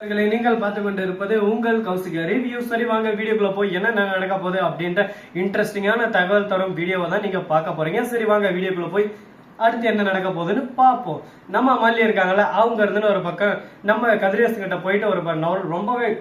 நீங்கள் பார்த்து கொண்டு இருப்பது உங்கள் கௌசிகா ரிவ்யூ. சரி வாங்க வீடியோக்குள்ள போய் என்ன நடக்க போகுது அப்படின்ற இன்ட்ரெஸ்டிங்கான தகவல் தரும் வீடியோவை தான் நீங்க பார்க்க போறீங்க. சரி வாங்க வீடியோக்குள்ள போய் அடுத்து என்ன நடக்க போகுதுன்னு பார்ப்போம். நம்ம மல்லி இருக்காங்கல்ல, அவங்க இருந்துன்னு ஒரு பக்கம் நம்ம கதிரேசன் கிட்ட போயிட்டு ஒரு ரொம்பவே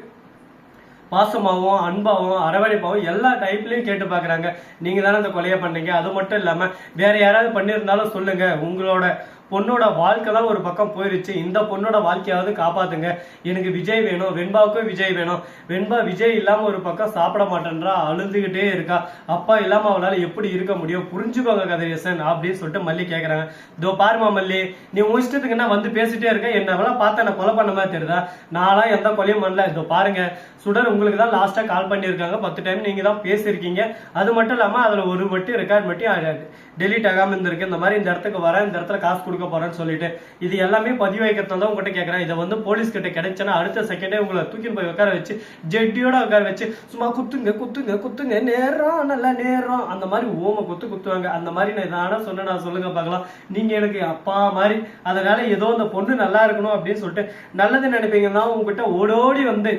பாசமாகவும் அன்பாகவும் அரவணைப்பாகவும் எல்லா டைப்லயும் கேட்டு பாக்குறாங்க. நீங்க தானே அந்த கொலையை பண்ணீங்க, அது மட்டும் இல்லாம வேற யாராவது பண்ணியிருந்தாலும் சொல்லுங்க, உங்களோட பொண்ணோட வாழ்க்கை தான் ஒரு பக்கம் போயிருச்சு, இந்த பொண்ணோட வாழ்க்கையாவது காப்பாத்துங்க, எனக்கு விஜய் வேணும், வெண்பாவுக்கும் விஜய் வேணும், வெண்பா விஜய் இல்லாம ஒரு பக்கம் சாப்பிட மாட்டேன்றா, அழுதுகிட்டே இருக்கா, அப்பா இல்லாம அவளால எப்படி இருக்க முடியும், புரிஞ்சுக்கோங்க கதிரேசன் அப்படின்னு சொல்லிட்டு மல்லி கேக்குறாங்க. இதோ பாருமா மல்லி, நீ உன் இஷ்டத்துக்கு என்ன வந்து பேசிட்டே இருக்க, என்ன பார்த்தா என்ன கொலை பண்ண மாதிரி தெரியுதா, நான்லாம் எந்த கொலையும் பண்ணல. இதோ பாருங்க சுடர் உங்களுக்கு தான் லாஸ்டா கால் பண்ணியிருக்காங்க, 10 டைம் நீங்க தான் பேசியிருக்கீங்க, அது மட்டும் இல்லாம அதுல ஒரு மட்டும் ரெக்கார்ட் மட்டும் டெலிட் ஆகாம இருந்திருக்கு, இந்த மாதிரி இந்த இடத்துக்கு வரேன், இந்த இடத்துல காசு கொடுக்க போறேன்னு சொல்லிட்டு இது எல்லாமே பதிவு வைக்கிறதுனால தான் உங்ககிட்ட கேட்கறேன். இதை வந்து போலீஸ் கிட்ட கிடைச்சேன்னா அடுத்த செகண்டே உங்களை தூக்கின்னு போய் உட்கார வச்சு ஜெட்டியோட உட்கார வச்சு சும்மா குத்துங்க குத்துங்க குத்துங்க, நேரம் நல்லா நேரம் அந்த மாதிரி ஓம குத்துவாங்க. அந்த மாதிரி நான் இதான சொன்ன நான் சொல்லுங்க பார்க்கலாம். நீங்க எனக்கு அப்பா மாதிரி, அதனால ஏதோ அந்த பொண்ணு நல்லா இருக்கணும் அப்படின்னு சொல்லிட்டு நல்லது நினைப்பீங்கன்னா உங்ககிட்ட ஓடோடி வந்து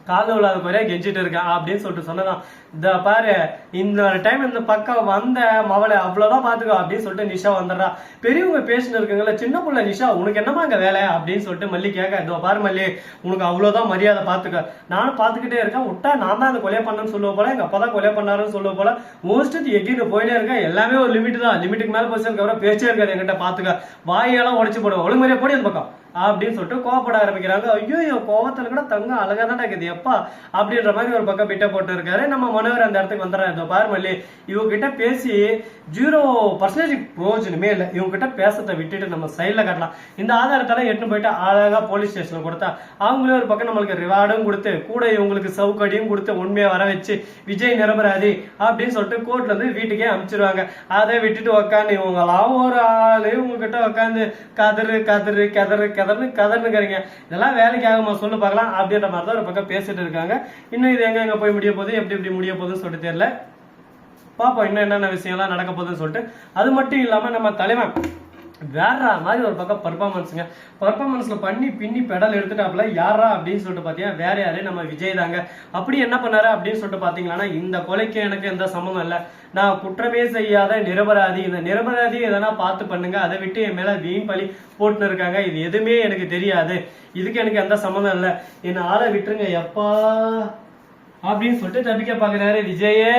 கால விழாத குறையா கெஞ்சிட்டு இருக்கேன் அப்படின்னு சொல்லிட்டு சொன்னதான். இந்த பாரு, இந்த டைம் இந்த பக்கம் வந்த மவளை அவ்வளவுதான் பாத்துக்கோ அப்படின்னு சொல்லிட்டு நிஷா வந்துடுறா. பெரியவங்க பேசிட்டு இருக்குங்களா, சின்ன பிள்ளை நிஷா உனக்கு என்னமா அங்க வேலை அப்படின்னு சொல்லிட்டு மல்லி கேட்க. இதோ பாரு மல்லி, உனக்கு அவ்வளவுதான் மரியாதை, பாத்துக்க, நானும் பாத்துக்கிட்டே இருக்கேன், விட்டா நான் தான் அந்த கொலை பண்ணேன்னு சொல்லுவ போல, எங்க அப்பா தான் கொலை பண்ணாருன்னு சொல்லுவ போல, மோஸ்ட் எகின்னு போயிட்டே இருக்கேன். எல்லாமே ஒரு லிமிட் தான், லிமிட்டுக்கு மேல போச்சு அப்புறம் பேச்சே இருக்காது என்கிட்ட, பாத்துக்க, வாயெல்லாம் உடச்சு போடுவோம், ஒழுங்குமுறையா போடி அந்த பக்கம் அப்படின்னு சொல்லிட்டு கோவப்பட ஆரம்பிக்கிறாங்க. ஐயோ கோவத்துல கூட தங்க அழகா தான் இருக்குது எப்பா அப்படின்ற மாதிரி ஒரு பக்கம் பிட்ட போட்டு இருக்காரு. நம்ம மனோகர் அந்த இடத்துக்கு வந்துடுறாரு. பாரு மல்லி, இவங்க கிட்ட பேசி 0% பிரோஜனமே இல்லை, இவங்க கிட்ட பேசத்தை விட்டுட்டு நம்ம சைட்ல காட்டலாம். இந்த ஆதாரத்தெல்லாம் எடுத்துன்னு போயிட்டு அழகா போலீஸ் ஸ்டேஷன்ல கொடுத்தா அவங்களே ஒரு பக்கம் நம்மளுக்கு ரிவார்டும் கொடுத்து கூட இவங்களுக்கு சவுக்கடியும் கொடுத்து உண்மையை வர வச்சு விஜய் நிரபராதி அப்படின்னு சொல்லிட்டு கோர்ட்ல இருந்து வீட்டுக்கே அனுப்பிச்சிருவாங்க. அதை விட்டுட்டு உக்காந்து இவங்களாம் ஒரு ஆளு உங்ககிட்ட உட்காந்து கதறு கதறு கதறு கதறுங்கிறீங்க, இதெல்லாம் வேலைக்கு ஆகுமா சொல்லு பார்க்கலாம் அப்படின்ற மாதிரி தான் ஒரு பக்கம் பேசிட்டு இருக்காங்க. இன்னும் இது எங்க போய் முடிய போகுது, எப்படி முடிய போகுதுன்னு சொல்லிட்டு தெரியல, பாப்போம் இன்னும் என்னென்ன விஷயம்லாம் நடக்க போகுதுன்னு சொல்லிட்டு. அது மட்டும் இல்லாம நம்ம தலைவன் வேற மாதிரி ஒரு பக்கம் பர்ஃபார்மன்ஸ்ல பண்ணி பின்னி பெடல் எடுத்துட்டாப்ல. யாரா அப்படின்னு சொல்லிட்டு பாத்தீங்கன்னா வேற யாரே நம்ம விஜய் தாங்க. அப்படி என்ன பண்ணாரு அப்படின்னு சொல்லிட்டு பாத்தீங்கன்னா, இந்த கொலைக்கு எனக்கு எந்த சம்மந்தம் இல்லை, நான் குற்றமே செய்யாத நிரபராதி, இந்த நிரபராதி எதனா பார்த்து பண்ணுங்க, அதை விட்டு என் மேல வீண் பழி போட்டுன்னு இருக்காங்க, இது எதுவுமே எனக்கு தெரியாது, இதுக்கு எனக்கு எந்த சம்மந்தம் இல்லை, என்ன ஆளை விட்டுருங்க எப்பா அப்படின்னு சொல்லிட்டு தப்பிக்க பாக்குறாரு. விஜயே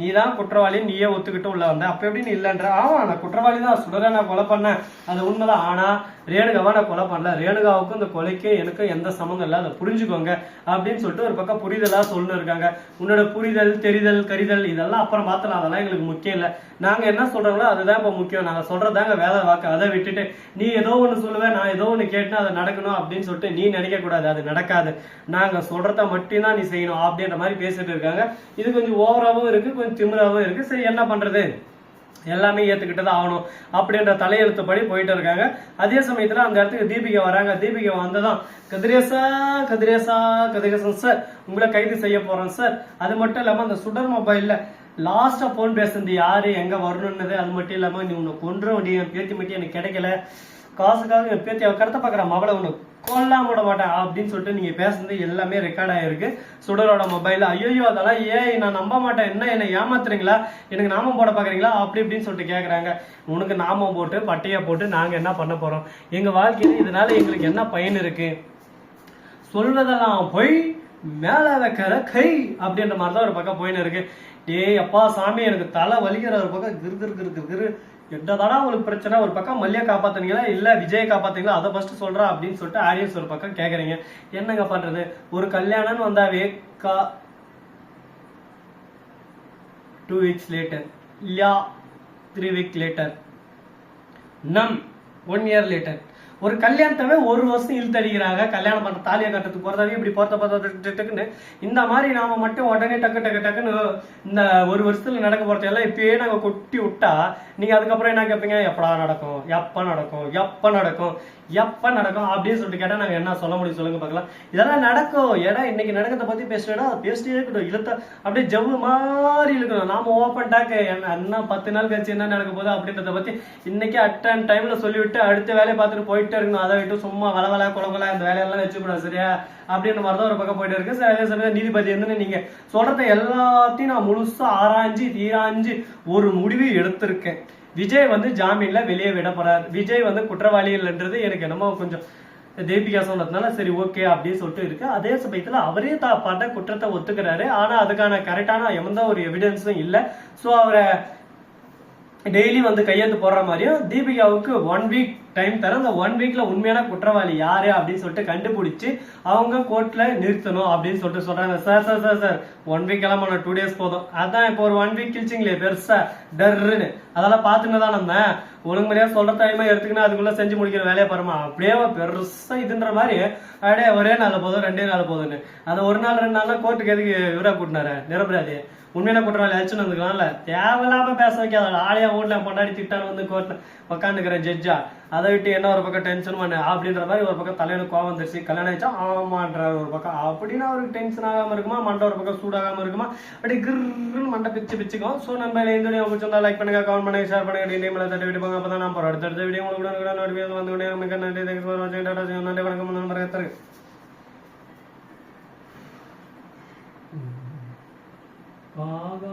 நீதான் குற்றவாளி, நீயே ஒத்துக்கிட்டு உள்ள வந்த, அப்ப எப்படின்னு இல்லைன்ற. ஆமா நான் குற்றவாளி தான், சுடரை நான் கொலை பண்ணேன், அது உண்மைதான், ஆனா ரேணுகாவை நான் கொலை பண்ணல, ரேணுகாவுக்கும் இந்த கொலைக்கு எனக்கு எந்த சம்மந்தம் இல்லை, அதை புரிஞ்சுக்கோங்க அப்படின்னு சொல்லிட்டு ஒரு பக்கம் புரிதலா சொல்லு இருக்காங்க. உன்னோட புரிதல் தெரிதல் கரிதல் இதெல்லாம் அப்புறம் பார்த்தலாம், அதெல்லாம் எங்களுக்கு முக்கியம் இல்லை, நாங்க என்ன சொல்றோங்களோ அதுதான் இப்ப முக்கியம், நாங்க சொல்றதாங்க வேலை வாக்கு, அதை விட்டுட்டு நீ ஏதோ ஒண்ணு சொல்லுவேன் நான் ஏதோ ஒண்ணு கேட்டேன்னா அதை நடக்கணும் அப்படின்னு சொல்லிட்டு நீ நினைக்க கூடாது, அது நடக்காது, நாங்க சொல்றத மட்டும் தான் நீ செய்யணும் அப்படின்ற மாதிரி பேசிட்டு இருக்காங்க. இது கொஞ்சம் ஓவராவும் இருக்கு, கொஞ்சம் திமிராவும் இருக்கு. சரி என்ன பண்றது, எல்லாமே ஏத்துக்கிட்டு தான் ஆகணும் அப்படின்ற தலையெழுத்துப்படி போயிட்டு இருக்காங்க. அதே சமயத்துல அந்த இடத்துக்கு தீபிகா வராங்க. தீபிகா வந்ததும் கதிரேசன் சார் உங்களை கைது செய்ய போறோம் சார், அது மட்டும் இல்லாம அந்த சுடர் மொபைல்ல லாஸ்டா போன் பேசுறது யாரு எங்க வரணும்னது, அது மட்டும் இல்லாம நீ உன்னை கொன்ற வேண்டிய பேத்தி மட்டும் எனக்கு கிடைக்கல, காசுக்காக என் பேத்தி அவ கருத்தை பாக்குற மவளை ஒண்ணு கொல்லாம விட மாட்டேன் அப்படின்னு சொல்லிட்டு நீங்க பேசுறது எல்லாமே ரெக்கார்ட் ஆயிருக்கு சுடரோட மொபைல்ல. ஐயோ அதெல்லாம் நான் நம்ப மாட்டேன், என்ன ஏமாத்துறீங்களா, எனக்கு நாமம் போட பாக்குறீங்களா அப்படி இப்படின்னு சொல்லிட்டு கேக்குறாங்க. உனக்கு நாமம் போட்டு பட்டையா போட்டு நாங்க என்ன பண்ண போறோம், எங்க வாழ்க்கையில இதனால எங்களுக்கு என்ன பயன் இருக்கு, சொல்வதெல்லாம் போய் மேல வைக்கிற கை அப்படின்ற மாதிரிதான் ஒரு பக்கம் போயின்னு இருக்கு. டேய் அப்பா சாமி எனக்கு தலை வலிக்கிற ஒரு பக்கம் கிரு என்னதானா உங்களுக்கு பிரச்சனை, ஒரு பக்கம் மல்லியை காப்பாத்துனீங்களா இல்ல விஜயை காப்பாத்துங்களா அதை ஃபர்ஸ்ட் சொல்றா அப்படின்னு சொல்லிட்டு ஆடியன்ஸ் ஒரு பக்கம் கேக்குறீங்க. என்னங்க பண்றது, ஒரு கல்யாணம்னு வந்தாவே 2 weeks later இல்லையா 3 weeks later நம் 1 year later, ஒரு கல்யாணத்தவே 1 வருஷம் இழுத்தடிக்கிறாங்க. கல்யாணம் பண்ற தாலியை கட்டுறதுக்கு போறதாவே இப்படி போறதுன்னு இந்த மாதிரி நாம மட்டும் உடனே டக்குன்னு இந்த 1 வருஷத்துல நடக்க போறது எல்லாம் இப்பயே நாங்க கொட்டி விட்டா நீங்க அதுக்கப்புறம் என்ன கேட்பீங்க, எப்படா நடக்கும் எப்ப நடக்கும். எப்ப நடக்கும் அப்படின்னு சொல்லிட்டு கேட்டா நாங்க என்ன சொல்ல முடியும் சொல்லுங்க பார்க்கலாம். இதெல்லாம் நடக்கும். ஏடா இன்னைக்கு நடக்கிறத பத்தி பேசுறா பேசிட்டே இருக்கட்டும், இழுத்த அப்படியே ஜவ்வு மாதிரி இருக்கணும். நாம ஓப்பன் டாக் என்ன 10 நாள் கழிச்சு என்ன நடக்க போகுது அப்படின்றத பத்தி இன்னைக்கு அட்டன் டைம்ல சொல்லிவிட்டு அடுத்த வேலையை பார்த்துட்டு போயிட்டே இருக்கணும். அதை விட்டு சும்மா வளவலா குளகுலா இந்த வேலையெல்லாம் வச்சுக்கூடாது சரியா அப்படின்ற மாதிரிதான் ஒரு பக்கம் போயிட்டு இருக்கு. அதே சமயம் நீதிபதி வந்து நீங்க சொல்றத எல்லாத்தையும் நான் முழுசா ஆராய்ஞ்சு தீராஞ்சு ஒரு முடிவு எடுத்திருக்கேன். விஜய் வந்து ஜாமீன்ல வெளியே விட போறார். விஜய் வந்து குற்றவாளிகள்ன்றது எனக்கு என்னமோ கொஞ்சம் தீபிகா சொன்னதுனால சரி ஓகே அப்படின்னு சொல்லிட்டு இருக்கு. அதே சமயத்துல அவரே தாப்பாட்ட குற்றத்தை ஒத்துக்கிறாரு. ஆனா அதுக்கான கரெக்டான எந்த ஒரு எவிடன்ஸும் இல்லை. சோ அவரை டெய்லி வந்து கையெழுத்து போடுற மாதிரியும் தீபிகாவுக்கு 1 வீக் டைம் தர, அந்த 1 வீக்ல உண்மையான குற்றவாளி யாரு அப்படின்னு சொல்லிட்டு கண்டுபிடிச்சு அவங்க கோர்ட்ல நிறுத்தணும் அப்படின்னு சொல்லிட்டு சொல்றாங்க. Sir sir sir sir 1 week எல்லாம் 2 டேஸ் போதும். அதான் இப்போ ஒரு 1 வீக் கிழிச்சிங்களே பெருசா டர்ன்னு அதெல்லாம் பாத்துன்னு தான் நம்ம ஒழுங்குமுறையா சொல்ற டைமா எடுத்துக்கினா அதுக்குள்ள செஞ்சு முடிக்கிற வேலையை பாருமா. அப்படியே பெருசா இதுன்ற மாதிரி அப்படியே ஒரே நாள் போதும் 2 நாள் போதும்னு அந்த 1 நாள் 2 நாள்னா கோர்ட்டுக்கு எதுக்கு இவரா கூட்டினாரு நிரபராதி உண்மையான குற்றவாளி அழிச்சுன்னு வந்துக்கலாம்ல. தேவையில்லாம பேச வைக்காத ஆளையா வீட்டுல கொண்டாடி திட்டான்னு வந்து கோர்ட்ல உட்காந்துக்கிற ஜட்ஜா. அதை விட்டு என்ன ஒரு பக்கம் டென்ஷன் பண்ண அப்படின்ற மாதிரி ஒரு பக்கம் தலைவனுக்கு கோவம் வந்துருச்சு. கல்யாணம் ஆயிடுச்சா ஆமான்ற ஒரு பக்கம் அப்படின்னு அவருக்கு டென்ஷன் ஆகாம இருக்குமா, மண்டை ஒரு பக்கம் சூடாகாம இருக்குமா, அப்படி கிருன்னு மண்டை பிச்சுக்கும். ஸோ நம்ம இந்த வீடியோ பிடிச்சிருந்தா லைக் பண்ணுங்க, கமெண்ட் பண்ணுங்க, ஷேர் பண்ணுங்க, டீம் தட்டி விட்டு போங்க. அப்பதான் நான் போறோம் அடுத்த வீடியோ உங்களுக்கு நோட்டிஃபிகேஷன் வந்து மிக நன்றி. தேங்க்ஸ் ஃபார் வாட்சிங். டாடா நன்றி வணக்கம் நண்பர்களே. ஆகா